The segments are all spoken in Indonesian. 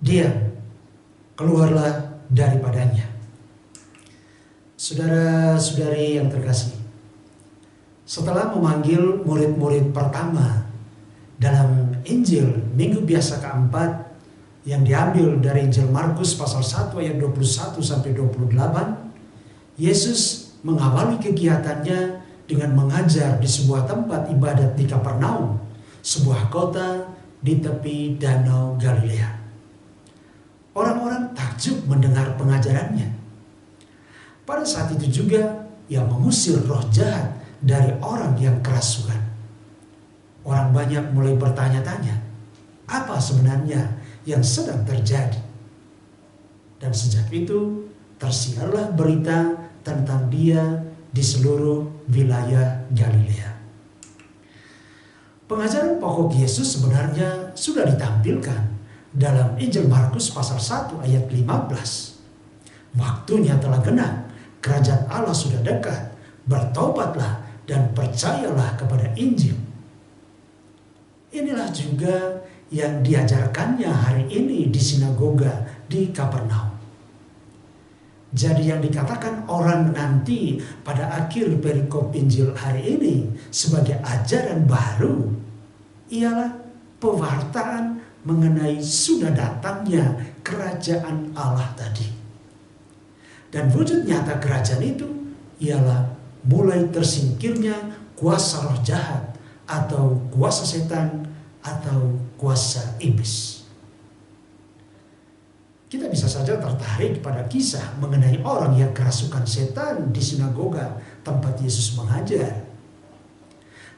diam, keluarlah daripadanya. Saudara-saudari yang terkasih, setelah memanggil murid-murid pertama dalam Injil Minggu Biasa keempat yang diambil dari Injil Markus pasal 1 ayat 21 sampai 28, Yesus mengawali kegiatannya dengan mengajar di sebuah tempat ibadat di Kapernaum, sebuah kota di tepi Danau Galilea. Orang-orang takjub mendengar pengajarannya. Pada saat itu juga ia mengusir roh jahat dari orang yang kerasukan. Orang banyak mulai bertanya-tanya, apa sebenarnya yang sedang terjadi? Dan sejak itu tersiarlah berita tentang dia di seluruh wilayah Galilea. Pengajaran pokok Yesus sebenarnya sudah ditampilkan dalam Injil Markus pasal 1 ayat 15. Waktunya telah genap, kerajaan Allah sudah dekat, bertobatlah dan percayalah kepada Injil. Inilah juga yang diajarkannya hari ini di sinagoga di Kapernaum. Jadi yang dikatakan orang nanti pada akhir perikop Injil hari ini sebagai ajaran baru ialah pewartaan mengenai sudah datangnya kerajaan Allah tadi. Dan wujud nyata kerajaan itu ialah mulai tersingkirnya kuasa roh jahat atau kuasa setan atau kuasa iblis. Kita bisa saja tertarik pada kisah mengenai orang yang kerasukan setan di sinagoga tempat Yesus mengajar.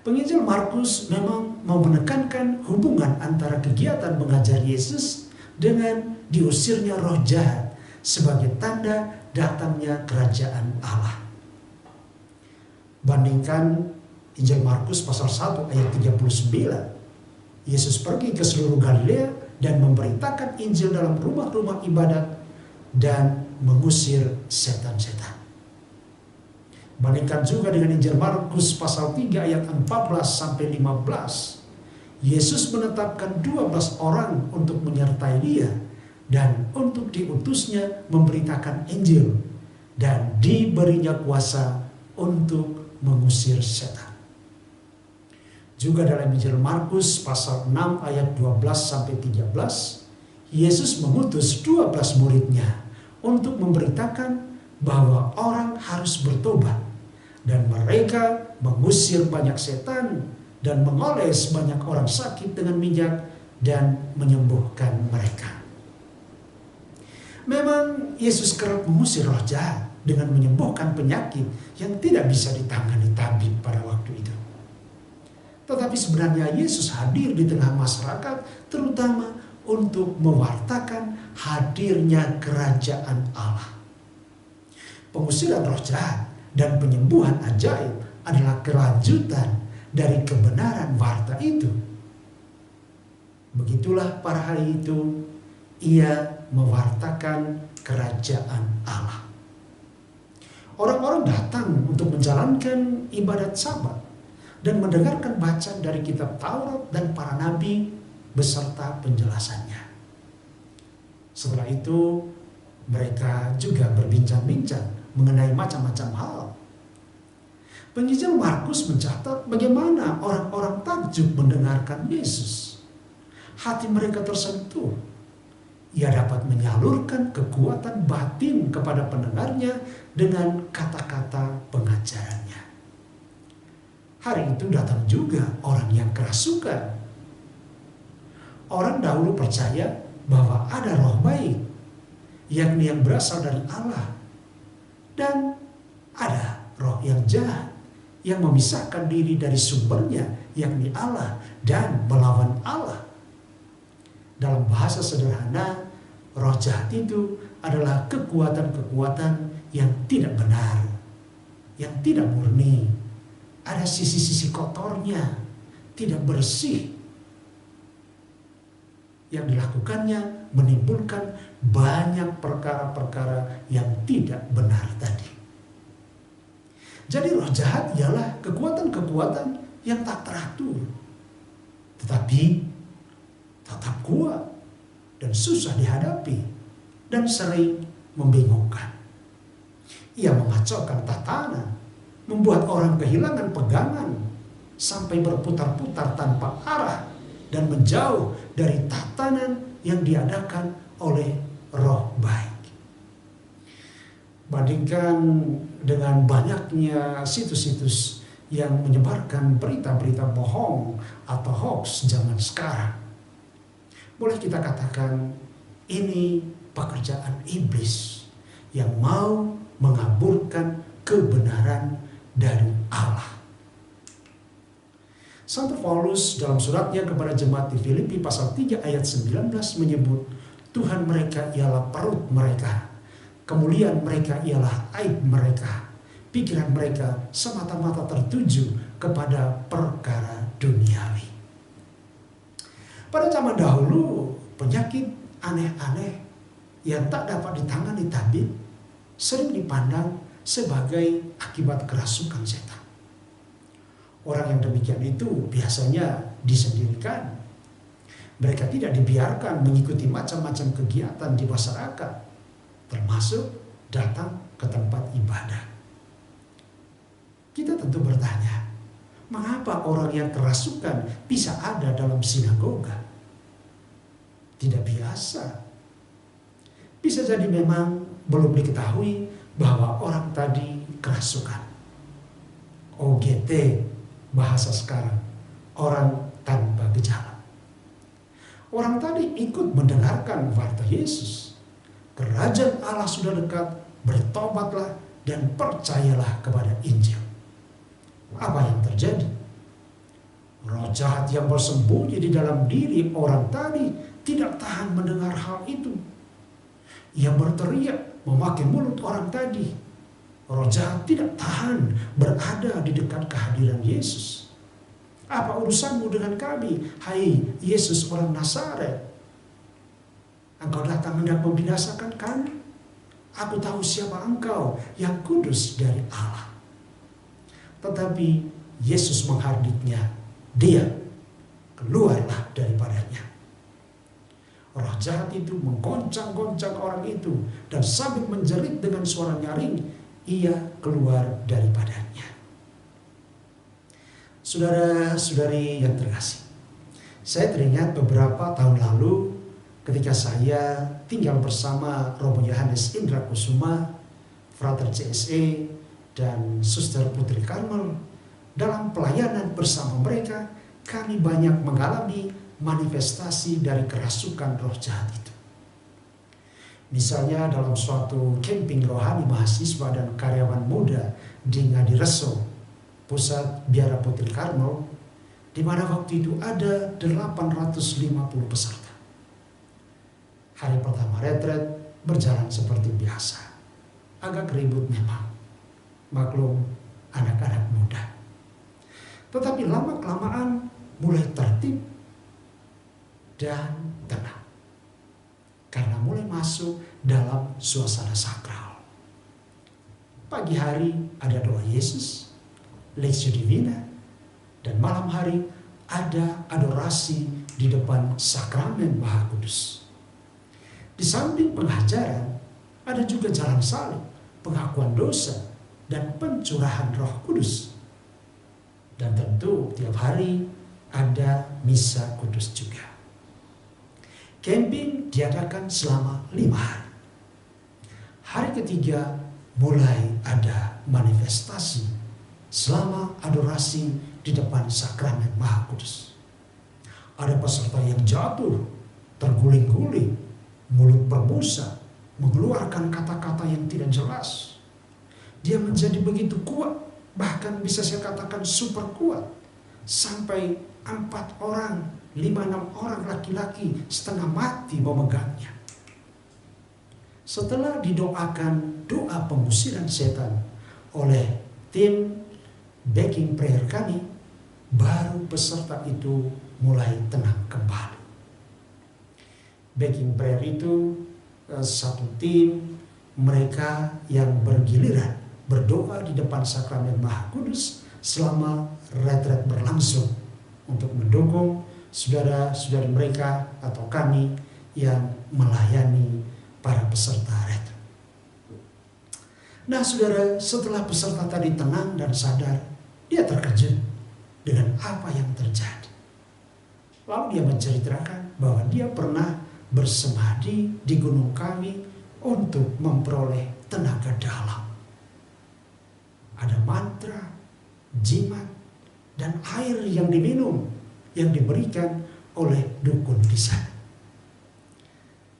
Penginjil Markus memang mau menekankan hubungan antara kegiatan mengajar Yesus dengan diusirnya roh jahat sebagai tanda datangnya kerajaan Allah. Bandingkan Injil Markus pasal 1 ayat 39. Yesus pergi ke seluruh Galilea dan memberitakan Injil dalam rumah-rumah ibadat dan mengusir setan-setan. Bandingkan juga dengan Injil Markus pasal 3 ayat 14 sampai 15. Yesus menetapkan 12 orang untuk menyertai dia dan untuk diutusnya memberitakan Injil dan diberinya kuasa untuk mengusir setan. Juga dalam Injil Markus pasal 6 ayat 12 sampai 13, Yesus mengutus 12 muridnya untuk memberitakan bahwa orang harus bertobat dan mereka mengusir banyak setan dan mengoles banyak orang sakit dengan minyak dan menyembuhkan mereka. Memang Yesus kerap mengusir roh jahat dengan menyembuhkan penyakit yang tidak bisa ditangani tabib pada waktu itu. Tetapi sebenarnya Yesus hadir di tengah masyarakat terutama untuk mewartakan hadirnya kerajaan Allah. Pengusiran roh jahat dan penyembuhan ajaib adalah kelanjutan dari kebenaran warta itu. Begitulah pada hari itu ia mewartakan kerajaan Allah. Orang-orang datang untuk menjalankan ibadat Sabat dan mendengarkan bacaan dari kitab Taurat dan para nabi beserta penjelasannya. Setelah itu mereka juga berbincang-bincang mengenai macam-macam hal. Penginjil Markus mencatat bagaimana orang-orang takjub mendengarkan Yesus. Hati mereka tersentuh. Ia dapat menyalurkan kekuatan batin kepada pendengarnya dengan kata-kata pengajarannya. Hari itu datang juga orang yang kerasukan. Orang dahulu percaya bahwa ada roh baik, yakni yang berasal dari Allah. Dan ada roh yang jahat, yang memisahkan diri dari sumbernya, yakni Allah, dan melawan Allah. Dalam bahasa sederhana, roh jahat itu adalah kekuatan-kekuatan yang tidak benar, yang tidak murni. Ada sisi-sisi kotornya, tidak bersih. Yang dilakukannya menimbulkan banyak perkara-perkara yang tidak benar tadi. Jadi roh jahat ialah kekuatan-kekuatan yang tak teratur, tetapi tetap kuat dan susah dihadapi dan sering membingungkan. Ia mengacaukan tatanan, membuat orang kehilangan pegangan sampai berputar-putar tanpa arah dan menjauh dari tatanan yang diadakan oleh roh baik. Bandingkan dengan banyaknya situs-situs yang menyebarkan berita-berita bohong atau hoax zaman sekarang, boleh kita katakan ini pekerjaan iblis yang mau mengaburkan kebenaran dari Allah. Santo Paulus dalam suratnya kepada jemaat di Filipi pasal 3 ayat 19 menyebut Tuhan mereka ialah perut mereka, kemuliaan mereka ialah aib mereka, pikiran mereka semata-mata tertuju kepada perkara duniawi. Pada zaman dahulu, penyakit aneh-aneh yang tak dapat ditangani tabib sering dipandang sebagai akibat kerasukan setan. Orang yang demikian itu biasanya disendirikan. Mereka tidak dibiarkan mengikuti macam-macam kegiatan di masyarakat, termasuk datang ke tempat ibadah. Kita tentu bertanya, mengapa orang yang kerasukan bisa ada dalam sinagoga? Tidak biasa. Bisa jadi memang belum diketahui bahwa orang tadi kerasukan. OGT bahasa sekarang, orang tanpa gejala. Orang tadi ikut mendengarkan warta Yesus. Kerajaan Allah sudah dekat, bertobatlah dan percayalah kepada Injil. Apa yang terjadi? Roh jahat yang bersembunyi di dalam diri orang tadi tidak tahan mendengar hal itu. Ia berteriak memakai mulut orang tadi. Roh jahat tidak tahan berada di dekat kehadiran Yesus. Apa urusanmu dengan kami, hai Yesus orang Nazaret? Engkau datang hendak membinasakan kami? Aku tahu siapa engkau, yang kudus dari Allah. Tetapi Yesus menghardiknya, dia keluarlah daripadanya. Roh jahat itu menggoncang-goncang orang itu, dan sambil menjerit dengan suara nyaring, ia keluar daripadanya. Saudara-saudari yang terkasih, saya teringat beberapa tahun lalu ketika saya tinggal bersama Romo Yohanes Indra Kusuma, Frater CSE, dan Suster Putri Karmel. Dalam pelayanan bersama mereka, kami banyak mengalami manifestasi dari kerasukan roh jahat itu. Misalnya dalam suatu camping rohani mahasiswa dan karyawan muda di Ngadireso, pusat Biara Putri Karmel, di mana waktu itu ada 850 peserta. Hari pertama retret berjalan seperti biasa. Agak ribut memang, maklum anak-anak muda. Tetapi lama-kelamaan mulai tertib dan tenang. Karena mulai masuk dalam suasana sakral. Pagi hari ada doa Yesus, Lectio Divina, dan malam hari ada adorasi di depan sakramen Maha Kudus. Di samping pengajaran, ada juga jalan salib, pengakuan dosa, dan pencurahan Roh Kudus. Dan tentu tiap hari ada misa kudus juga. Camping diadakan selama 5 hari. Hari ketiga mulai ada manifestasi selama adorasi di depan sakramen Maha Kudus. Ada peserta yang jatuh, terguling-guling, mulut berbusa, mengeluarkan kata-kata yang tidak jelas. Dia menjadi begitu kuat, bahkan bisa saya katakan super kuat, sampai 4 orang 5-6 orang laki-laki setengah mati memegangnya. Setelah didoakan doa pengusiran setan oleh tim backing prayer kami, baru peserta itu mulai tenang kembali. Backing prayer itu satu tim mereka yang bergiliran berdoa di depan sakramen Maha Kudus selama retret berlangsung untuk mendukung saudara-saudari mereka atau kami yang melayani para peserta retret. Nah saudara, setelah peserta tadi tenang dan sadar, dia terkejut dengan apa yang terjadi. Lalu dia menceritakan bahwa dia pernah bersemadi di Gunung Kawi untuk memperoleh tenaga dalam. Ada mantra, jimat, dan air yang diminum yang diberikan oleh dukun di sana.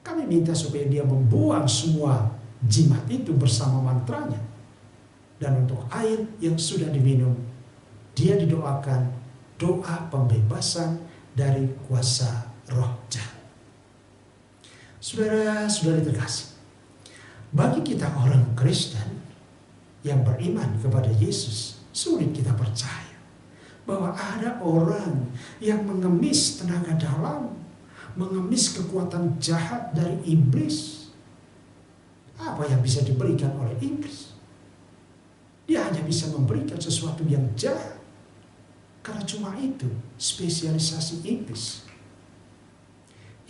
Kami minta supaya dia membuang semua jimat itu bersama mantranya. Dan untuk air yang sudah diminum, dia didoakan doa pembebasan dari kuasa roh jahat. Saudara-saudari terkasih, bagi kita orang Kristen yang beriman kepada Yesus, sulit kita percaya bahwa ada orang yang mengemis tenaga dalam, mengemis kekuatan jahat dari iblis. Apa yang bisa diberikan oleh iblis? Dia hanya bisa memberikan sesuatu yang jahat, karena cuma itu spesialisasi iblis.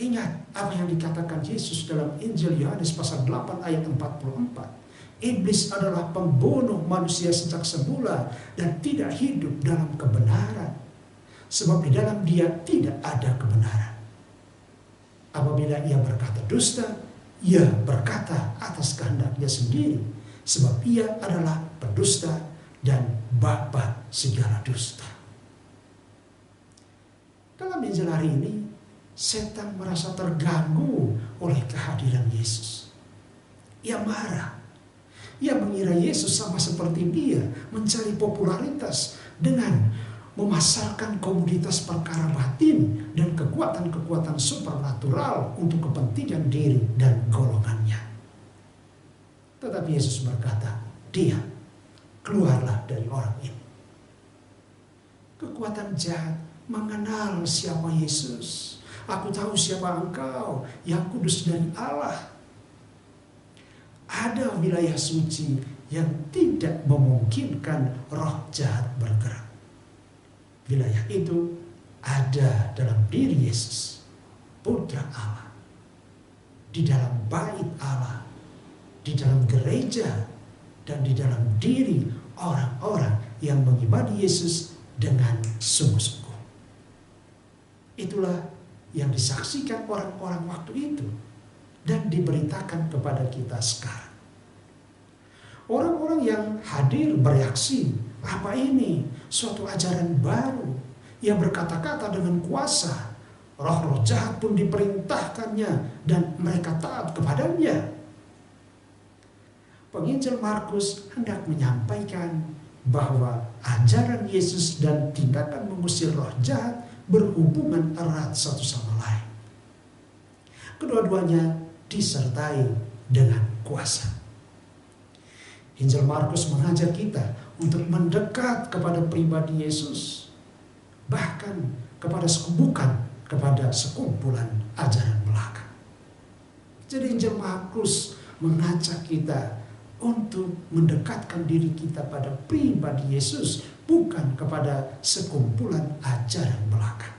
Ingat apa yang dikatakan Yesus dalam Injil Yohanes pasal 8 ayat 44. Iblis adalah pembunuh manusia sejak semula dan tidak hidup dalam kebenaran. Sebab di dalam dia tidak ada kebenaran. Apabila ia berkata dusta, ia berkata atas kehendaknya sendiri. Sebab ia adalah pendusta dan bapa segala dusta. Dalam Injil hari ini, setan merasa terganggu oleh kehadiran Yesus. Ia marah. Ia mengira Yesus sama seperti dia, mencari popularitas dengan memasarkan komoditas perkara batin dan kekuatan-kekuatan supernatural untuk kepentingan diri dan golongannya. Tetapi Yesus berkata, "Diam, keluarlah dari orang ini." Kekuatan jahat mengenal siapa Yesus. Aku tahu siapa engkau, yang kudus dari Allah. Ada wilayah suci yang tidak memungkinkan roh jahat bergerak. Wilayah itu ada dalam diri Yesus, Putra Allah. Di dalam bait Allah, di dalam gereja, dan di dalam diri orang-orang yang mengibadi Yesus dengan sungguh-sungguh. Itulah yang disaksikan orang-orang waktu itu dan diberitakan kepada kita sekarang. Orang-orang yang hadir bereaksi, apa ini? Suatu ajaran baru yang berkata-kata dengan kuasa. Roh-roh jahat pun diperintahkannya dan mereka taat kepadanya. Penginjil Markus hendak menyampaikan bahwa ajaran Yesus dan tindakan mengusir roh jahat berhubungan erat satu sama lain. Kedua-duanya disertai dengan kuasa. Injil Markus mengajak kita untuk mendekat kepada pribadi Yesus, bahkan bukan kepada sekumpulan ajaran belaka. Jadi Injil Markus mengajak kita untuk mendekatkan diri kita pada pribadi Yesus, bukan kepada sekumpulan ajaran belaka.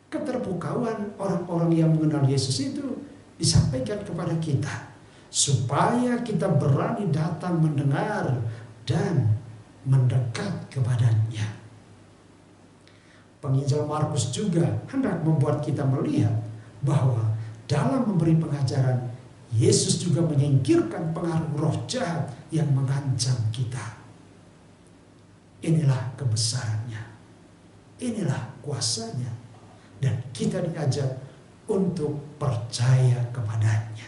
Keterpukauan orang-orang yang mengenal Yesus itu disampaikan kepada kita supaya kita berani datang mendengar dan mendekat kepadanya. Penginjil Markus juga hendak membuat kita melihat bahwa dalam memberi pengajaran, Yesus juga menyingkirkan pengaruh roh jahat yang mengancam kita. Inilah kebesarannya, inilah kuasanya, dan kita diajak untuk percaya kepadanya.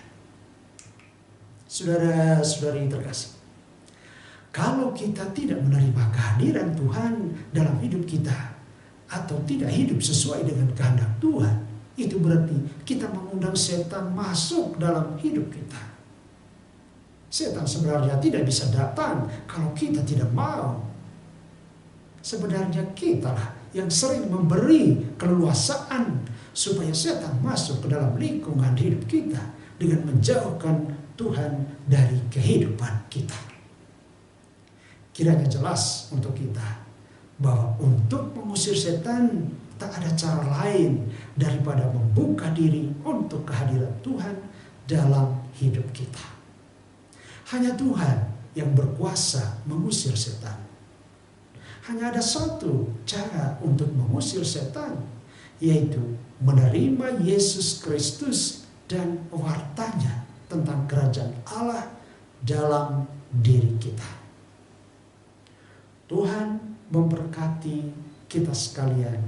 Saudara-saudari terkasih, kalau kita tidak menerima kehadiran Tuhan dalam hidup kita, atau tidak hidup sesuai dengan kehendak Tuhan, itu berarti kita mengundang setan masuk dalam hidup kita. Setan sebenarnya tidak bisa datang kalau kita tidak mau. Sebenarnya kitalah yang sering memberi keleluasaan supaya setan masuk ke dalam lingkungan hidup kita dengan menjauhkan Tuhan dari kehidupan kita. Kiranya jelas untuk kita bahwa untuk mengusir setan tak ada cara lain daripada membuka diri untuk kehadiran Tuhan dalam hidup kita. Hanya Tuhan yang berkuasa mengusir setan. Hanya ada satu cara untuk mengusir setan, yaitu menerima Yesus Kristus dan wartanya tentang kerajaan Allah dalam diri kita. Tuhan memberkati kita sekalian.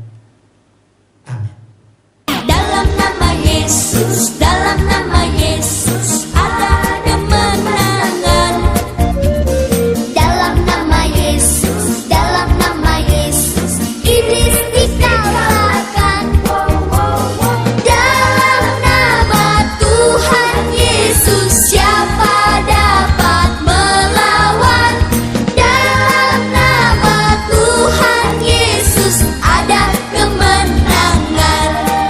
Amin.